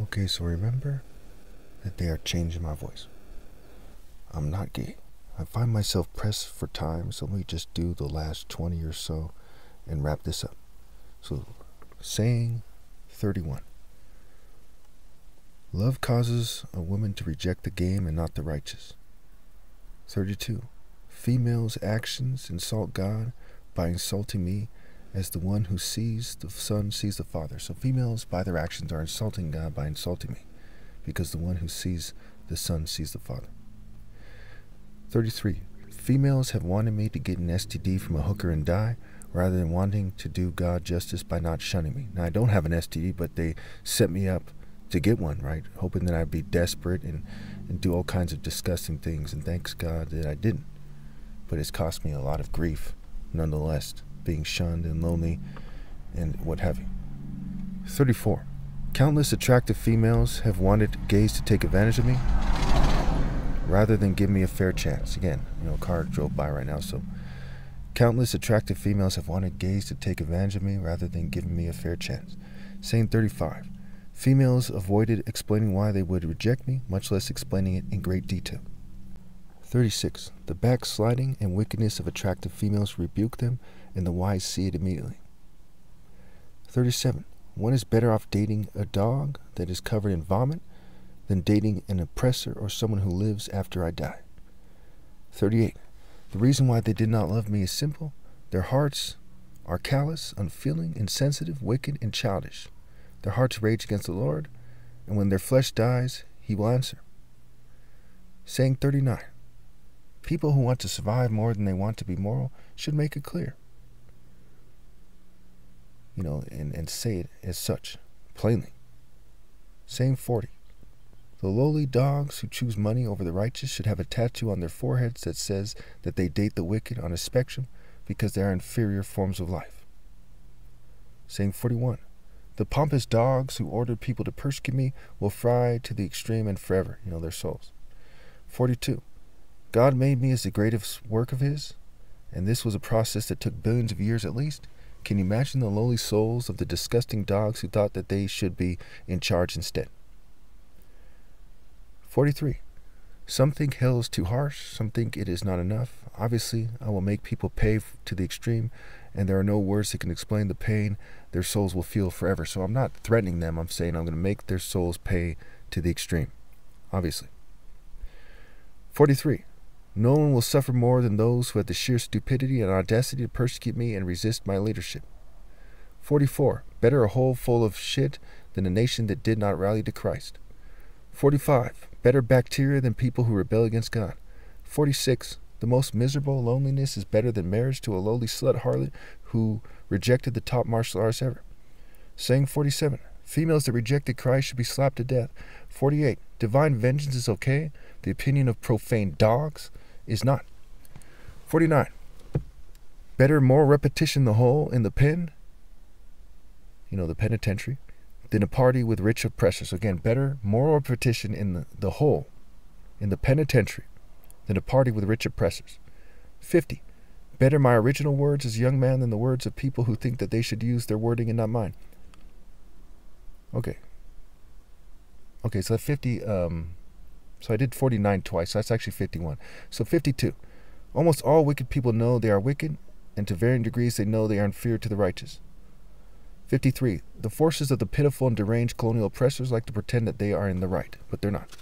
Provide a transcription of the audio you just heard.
Okay, so remember that they are changing my voice. I'm not gay. I find myself pressed for time, so let me just do the last 20 or so and wrap this up. So, saying 31. Love causes a woman to reject the game and not the righteous. 32. Females' actions insult God by insulting me as the one who sees the Son sees the Father. So females, by their actions, are insulting God by insulting me, because the one who sees the Son sees the Father. 33. Females have wanted me to get an STD from a hooker and die, rather than wanting to do God justice by not shunning me. Now, I don't have an STD, but they set me up to get one, right? Hoping that I'd be desperate and do all kinds of disgusting things, and thanks God that I didn't. But it's cost me a lot of grief, nonetheless, being shunned and lonely and what have you. 34. Countless attractive females have wanted gays to take advantage of me rather than give me a fair chance. Again, a car drove by right now, so countless attractive females have wanted gays to take advantage of me rather than giving me a fair chance. Saying 35. Females avoided explaining why they would reject me, much less explaining it in great detail. 36. The backsliding and wickedness of attractive females rebuke them, and the wise see it immediately. 37. One is better off dating a dog that is covered in vomit than dating an oppressor or someone who lives after I die. 38. The reason why they did not love me is simple. Their hearts are callous, unfeeling, insensitive, wicked, and childish. Their hearts rage against the Lord, and when their flesh dies, he will answer. Saying 39. People who want to survive more than they want to be moral should make it clear. And say it as such, plainly. Saying 40. The lowly dogs who choose money over the righteous should have a tattoo on their foreheads that says that they date the wicked on a spectrum because they are inferior forms of life. Saying 41. The pompous dogs who ordered people to persecute me will fry to the extreme and forever, their souls. 42. God made me as the greatest work of his, and this was a process that took billions of years at least. Can you imagine the lowly souls of the disgusting dogs who thought that they should be in charge instead? 43. Some think hell is too harsh, some think it is not enough. Obviously, I will make people pay to the extreme, and there are no words that can explain the pain their souls will feel forever. So I'm not threatening them, I'm saying I'm going to make their souls pay to the extreme, obviously. 43. No one will suffer more than those who have the sheer stupidity and audacity to persecute me and resist my leadership. 44. Better a hole full of shit than a nation that did not rally to Christ. 45. Better bacteria than people who rebel against God. 46. The most miserable loneliness is better than marriage to a lowly slut harlot who rejected the top martial arts ever. Saying 47. Females that rejected Christ should be slapped to death. 48. Divine vengeance is okay. The opinion of profane dogs is not. 49. Better moral repetition in the hole in the pen, the penitentiary, than a party with rich oppressors. Again, better moral repetition in the hole in the penitentiary than a party with rich oppressors. 50. Better my original words as a young man than the words of people who think that they should use their wording and not mine. Okay, so that 50, so I did 49 twice, so that's actually 51. So 52. Almost all wicked people know they are wicked, and to varying degrees they know they are inferior to the righteous. 53. The forces of the pitiful and deranged colonial oppressors like to pretend that they are in the right, but they're not.